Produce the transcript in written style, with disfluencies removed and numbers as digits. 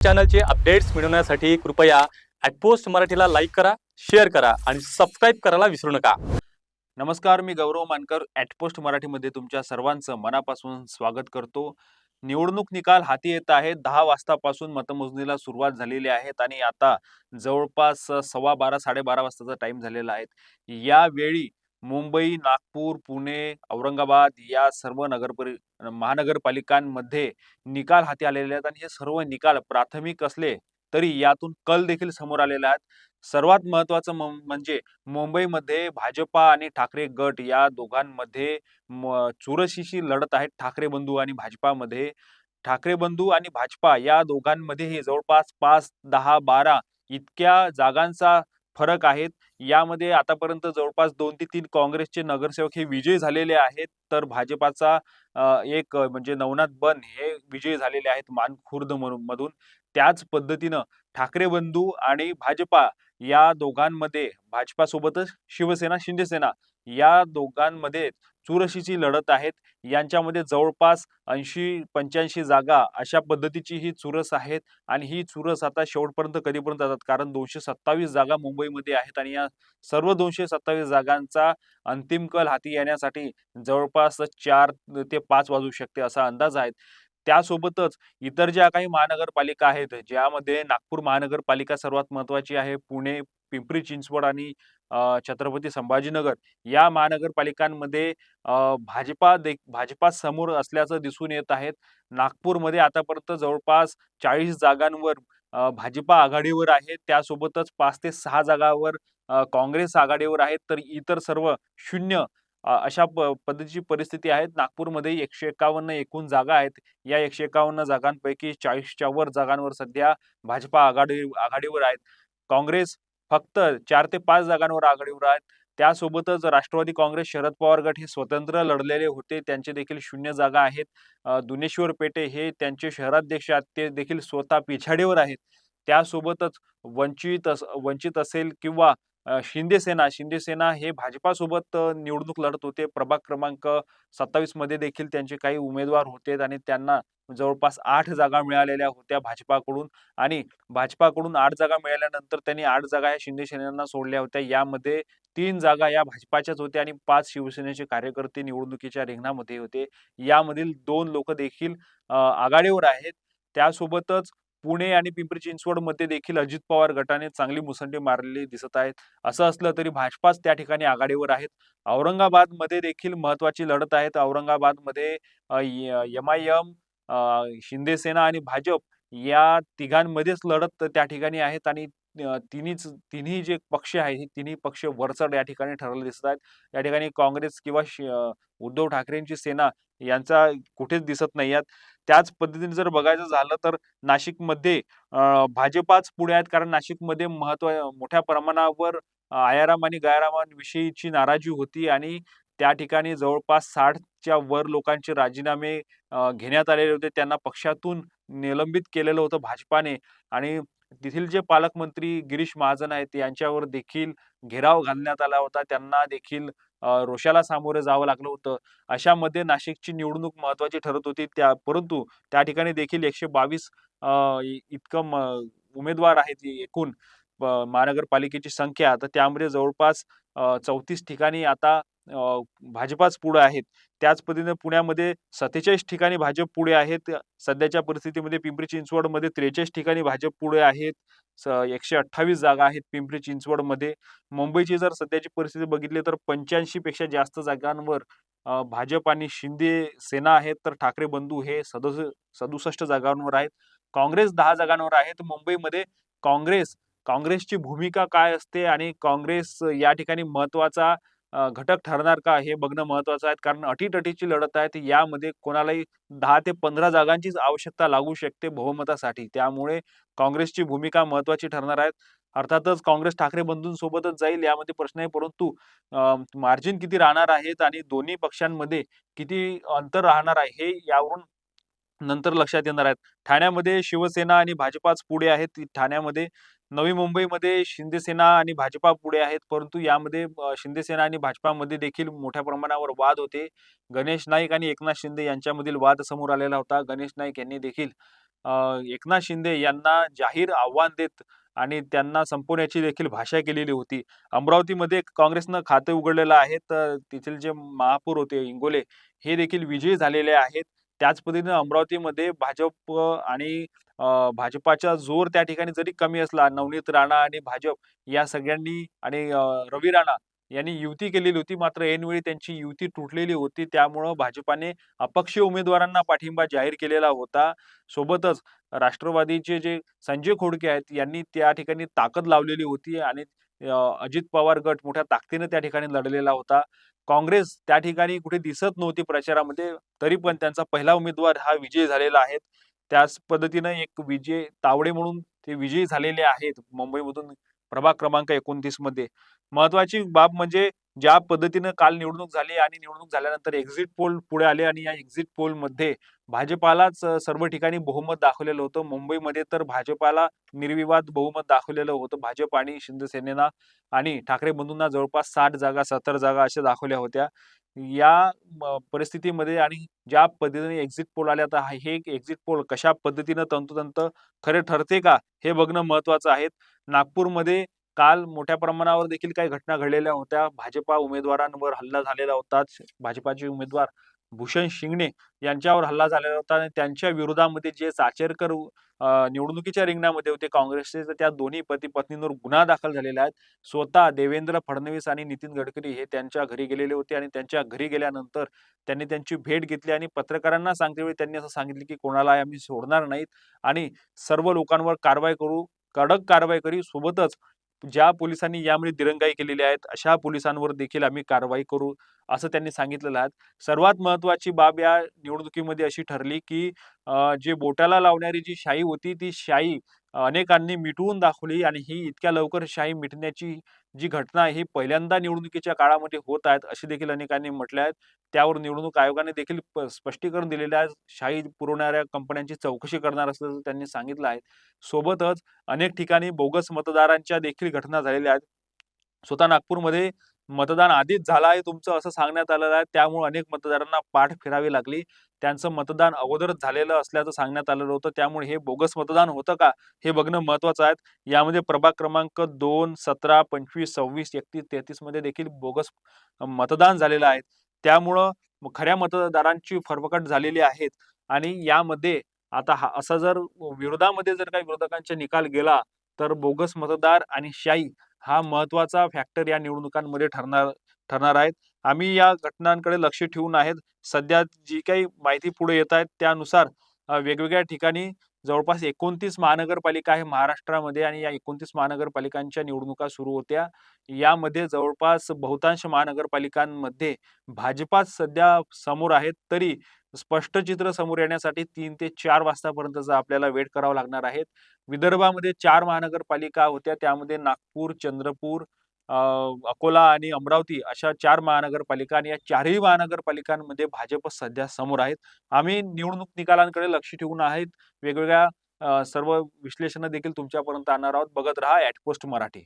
चॅनलचे updates मिळवण्यासाठी कृपया @post मराठीला लाईक करा, शेअर करा आणि सबस्क्राईब करायला विसरू नका. नमस्कार, मी गौरव मानकर @पोस्ट मराठीमध्ये तुमच्या सर्वांचं मनापासून स्वागत करतो. निवडणूक निकाल हाती येत आहेत. 10 वाजतापासून मतमोजणीला सुरुवात झालेली आहेत आणि आता जवळपास 12:15 12:30 वाजताचा टाइम झालेला आहे. यावेळी मुंबई, नागपूर, पुणे, औरंगाबाद या सर्व महानगरपालिकांमध्ये निकाल हाती आलेले आहेत आणि हे सर्व निकाल प्राथमिक असले तरी यातून कल देखील समोर आलेला आहे. सर्वात महत्त्वाचं म्हणजे मुंबईमध्ये भाजपा आणि ठाकरे गट या दोघांमध्ये चुरशीची लढत आहे. ठाकरे बंधू आणि भाजपामध्ये. ठाकरे बंधू आणि भाजपा या दोघांमध्येही जवळपास 5, 10, 12 इतक्या जागांचा फरक आहेत. यामध्ये आतापर्यंत जवळपास 2 ते 3 काँग्रेसचे नगरसेवक हे विजयी झालेले आहेत. तर भाजपाचा एक म्हणजे नवनाथ बन हे विजयी झालेले आहेत मानखुर्द मधून. त्याच पद्धतीनं ठाकरे बंधू आणि भाजपा या दोघांमध्ये भाजपासोबतच शिवसेना, शिंदेसेना या दोघांमध्ये चुरशीची लढत आहेत. यांच्यामध्ये जवळपास 80-85 जागा अशा पद्धतीची ही चुरस आहेत आणि ही चुरस आता शेवटपर्यंत कधीपर्यंत जातात कारण 227 जागा मुंबईमध्ये आहेत आणि या सर्व 227 जागांचा अंतिम कल हाती येण्यासाठी जवळपास 4 ते 5 वाजू शकते असा अंदाज आहे. त्यासोबतच इतर ज्या काही महानगरपालिका आहेत, ज्यामध्ये नागपूर महानगरपालिका सर्वात महत्त्वाची आहे. पुणे, पिंपरी चिंचवड आणि छत्रपती संभाजीनगर या महानगरपालिकांमध्ये भाजपा समोर असल्याचं दिसून येत आहेत. नागपूरमध्ये आतापर्यंत जवळपास 40 जागांवर भाजपा आघाडीवर आहे. त्यासोबतच 5 ते 6 जागांवर काँग्रेस आघाडीवर आहेत. तर इतर सर्व शून्य अशा पद्धतीची परिस्थिती आहे. नागपूरमध्ये 151 एकूण जागा आहेत. या 151 जागांपैकी 40च्या वर जागांवर सध्या भाजपा आघाडीवर आहेत. काँग्रेस फक्त 4 ते 5 जागांवर आघाडीवर आहेत. त्यासोबतच राष्ट्रवादी काँग्रेस, शरद पवार गट हे स्वतंत्र लढलेले होते. त्यांचे देखील 0 जागा आहेत. दुनेश्वर पेटे हे त्यांचे शहराध्यक्ष आहेत. ते देखील स्वतः पिछाडीवर आहेत. त्यासोबतच वंचित असेल किंवा शिंदेसेना हे भाजपासोबत निवडणूक लढत होते. प्रभाग क्रमांक 27 मध्ये देखील त्यांचे काही उमेदवार होते आणि त्यांना जवळपास 8 जागा मिळालेल्या होत्या भाजपाकडून आणि भाजपाकडून 8 जागा मिळाल्यानंतर त्यांनी 8 जागा या शिंदेसेनेला सोडल्या होत्या. यामध्ये 3 जागा या भाजपाच्याच होत्या आणि 5 शिवसेनेचे कार्यकर्ते निवडणुकीच्या रिंगणामध्ये होते. यामधील 2 लोक देखील आघाडीवर आहेत. त्यासोबतच पुणे आणि पिंपरी चिंचवडमध्ये देखील अजित पवार गटाने चांगली मुसंडी मारलेली दिसत आहेत. असं असलं तरी भाजपाच त्या ठिकाणी आघाडीवर आहेत. औरंगाबादमध्ये देखील महत्त्वाची लढत आहे. औरंगाबादमध्ये एम-आय-एम, शिंदेसेना आणि भाजप या तिघांमध्येच लढत त्या ठिकाणी आहेत आणि तिन्ही जे पक्ष आहेत, हे तिन्ही पक्ष वरचढ या ठिकाणी ठरलेले दिसत आहेत. या ठिकाणी काँग्रेस किंवा उद्धव ठाकरेंची सेना यांचा कुठेच दिसत नाही आहेत. त्याच पद्धतीने जर बघायचं झालं तर नाशिकमध्ये भाजपाच पुढे आहेत कारण नाशिकमध्ये मोठ्या प्रमाणावर आयाराम आणि गयारामांविषयीची नाराजी होती आणि त्या ठिकाणी जवळपास 60च्या वर लोकांचे राजीनामे घेण्यात आलेले होते. त्यांना पक्षातून निलंबित केलेलं होतं भाजपाने आणि तेथील जे पालकमंत्री गिरीश महाजन आहेत यांच्यावर देखील घेराव घालण्यात आला होता. त्यांना देखील रोषाला सामोरे जावं लागलं होतं. अशामध्ये नाशिकची निवडणूक महत्त्वाची ठरत होती. परंतु त्या ठिकाणी देखील 122 इतकं उमेदवार आहेत एकूण महानगरपालिकेची संख्या. तर त्यामध्ये जवळपास 34 ठिकाणी आता भाजपाच पुढे आहेत. त्याच पद्धतीने पुण्यामध्ये 47 ठिकाणी भाजप पुढे आहेत. सध्याच्या परिस्थितीमध्ये पिंपरी चिंचवडमध्ये 43 ठिकाणी भाजप पुढे आहेत. 128 जागा आहेत पिंपरी चिंचवडमध्ये. मुंबईची जर सध्याची परिस्थिती बघितली तर 85 पेक्षा जास्त जागांवर भाजप आणि शिंदे सेना आहेत. तर ठाकरे बंधू हे 67 जागांवर आहेत. काँग्रेस 10 जागांवर आहेत. मुंबईमध्ये काँग्रेसची भूमिका काय असते आणि काँग्रेस या ठिकाणी महत्त्वाचा घटक ठरणार का हे बघणं महत्त्वाचं आहे. कारण अटीतटीची लढत आहे. यामध्ये कोणालाही 10 ते 15 जागांचीच आवश्यकता लागू शकते बहुमतासाठी. त्यामुळे काँग्रेसची भूमिका महत्त्वाची ठरणार आहे. अर्थातच काँग्रेस ठाकरे बंधूंसोबतच जाईल यामध्ये प्रश्न आहे. परंतु मार्जिन किती राहणार आहेत आणि दोन्ही पक्षांमध्ये किती अंतर राहणार आहे हे यावरून नंतर लक्षात येणार आहेत. ठाण्यामध्ये शिवसेना आणि भाजपाच पुढे आहेत. ठाण्यामध्ये नवी मुंबईमध्ये शिंदेसेना आणि भाजपा पुढे आहेत. परंतु यामध्ये शिंदेसेना आणि भाजपामध्ये देखील मोठ्या प्रमाणावर वाद होते. गणेश नाईक आणि एकनाथ शिंदे यांच्यामधील वाद समोर आलेला होता. गणेश नाईक यांनी देखील एकनाथ शिंदे यांना जाहीर आव्हान देत आणि त्यांना संपवण्याची देखील भाषा केलेली होती. अमरावतीमध्ये काँग्रेसनं खाते उघडलेलं आहे. तर तेथील जे महापौर होते इंगोले हे देखील विजयी झालेले आहेत. त्याच पद्धतीने अमरावतीमध्ये भाजप आणि भाजपाचा जोर त्या ठिकाणी जरी कमी असला, नवनीत राणा आणि भाजप या सगळ्यांनी आणि रवी राणा यांनी युती केलेली होती. मात्र ऐनवेळी त्यांची युती तुटलेली होती. त्यामुळं भाजपाने अपक्ष उमेदवारांना पाठिंबा जाहीर केलेला होता. सोबतच राष्ट्रवादीचे जे संजय खोडके आहेत, यांनी त्या ठिकाणी ताकद लावलेली होती आणि अजित पवार गट मोठ्या ताकदीने त्या ठिकाणी लढलेला होता. काँग्रेस त्या ठिकाणी कुठे दिसत नव्हती प्रचारामध्ये, तरी पण त्यांचा पहिला उमेदवार हा विजयी झालेला आहे. त्याच पद्धतीनं एक विजय तावडे म्हणून ते विजयी झालेले आहेत मुंबईमधून प्रभाग क्रमांक 29 मध्ये. महत्त्वाची बाब म्हणजे ज्या पद्धतीनं काल निवडणूक झाली आणि निवडणूक झाल्यानंतर एक्झिट पोल पुढे आले आणि या एक्झिट पोलमध्ये भाजपालाच सर्व ठिकाणी बहुमत दाखवलेलं होतं. मुंबईमध्ये तर भाजपाला निर्विवाद बहुमत दाखवलेलं होतं. भाजप आणि शिंदे आणि ठाकरे बंधूंना जवळपास 60 जागा, 70 जागा अशा दाखवल्या होत्या. या परिस्थितीमध्ये आणि ज्या पद्धतीने एक्झिट पोल आले, आता हे एक्झिट पोल कशा पद्धतीनं तंतोतंत खरे ठरते का, हे बघणं महत्त्वाचं आहे. नागपूरमध्ये काल मोठ्या प्रमाणावर देखील काही घटना घडलेल्या होत्या. भाजपा उमेदवारांवर हल्ला झालेला होता. भाजपाचे उमेदवार भूषण शिंगणे यांच्यावर हल्ला झालेला होता आणि त्यांच्या विरोधामध्ये जे चाचेरकर निवडणुकीच्या रिंगणामध्ये होते काँग्रेसचे, तर त्या दोन्ही पती-पत्नींवर गुन्हा दाखल झालेला आहे. स्वतः देवेंद्र फडणवीस आणि नितीन गडकरी हे त्यांच्या घरी गेलेले होते आणि त्यांच्या घरी गेल्यानंतर त्यांनी त्यांची भेट घेतली आणि पत्रकारांना सांगतेवेळी त्यांनी असं सांगितलं, की कोणालाही आम्ही सोडणार नाहीत आणि सर्व लोकांवर कारवाई करू, कडक कारवाई करू. सोबतच ज्या पोलिसांनी यामध्ये दिरंगाई केलेली आहेत, अशा पोलिसांवर देखील आम्ही कारवाई करू, असं त्यांनी सांगितलेलं आहे. सर्वात महत्त्वाची बाब या निवडणुकीमध्ये अशी ठरली, की जे बोटाला लावणारी जी शाई होती, ती शाई अनेकांनी मिटवून दाखवली आणि ही इतक्या लवकर शाई मिटण्याची जी घटना आहे, ही पहिल्यांदा निवडणुकीच्या काळामध्ये होत आहेत, अशी देखील अनेकांनी म्हटले आहेत. त्यावर निवडणूक आयोगाने देखील स्पष्टीकरण दिलेलं आहे. शाई पुरवणाऱ्या कंपन्यांची चौकशी करणार असल्याचं त्यांनी सांगितलं आहे. सोबतच अनेक ठिकाणी बोगस मतदारांच्या देखील घटना झालेल्या आहेत. स्वतः नागपूरमध्ये मतदान आधीच झालं आहे तुमचं असं सांगण्यात आलेलं आहे. त्यामुळे अनेक मतदारांना पाठ फिरावी लागली. त्यांचं मतदान अगोदरच झालेलं असल्याचं सांगण्यात आलेलं होतं. त्यामुळे हे बोगस मतदान होतं का? हे बघणं महत्त्वाचं आहे. यामध्ये प्रभाग क्रमांक 2, 17, 25, 26, 31, 33 मध्ये देखील बोगस मतदान झालेलं आहे. त्यामुळं खऱ्या मतदारांची फरफकट झालेली आहे आणि यामध्ये आता असा जर विरोधामध्ये जर काही विरोधकांचा निकाल गेला, तर बोगस मतदार आणि शाई हा महत्त्वाचा फॅक्टर या निवडणुकांमध्ये ठरणार ठरणार आहेत. आम्ही या घटनांकडे लक्ष ठेवून आहेत. सध्या जी काही माहिती पुढे येत आहेत त्यानुसार वेगवेगळ्या ठिकाणी जवळपास 29 महानगरपालिका आहे महाराष्ट्रामध्ये आणि या 29 महानगरपालिकांच्या निवडणुका सुरू होत्या. यामध्ये जवळपास बहुतांश महानगरपालिकांमध्ये भाजपाच सध्या समोर आहेत. तरी स्पष्ट चित्र समोर येण्यासाठी 3 ते 4 वाजतापर्यंतचा आपल्याला वेट करावा लागणार आहे. विदर्भामध्ये 4 महानगरपालिका होत्या. त्यामध्ये नागपूर, चंद्रपूर, अकोला आणि अमरावती अशा 4 महानगरपालिका आणि या 4ही महानगरपालिकांमध्ये भाजप सध्या समोर आहेत. आम्ही निवडणूक निकालांकडे लक्ष ठेवून आहेत. वेगवेगळ्या सर्व विश्लेषणं देखील तुमच्यापर्यंत आणणार आहोत. बघत रहा @पोस्ट मराठी.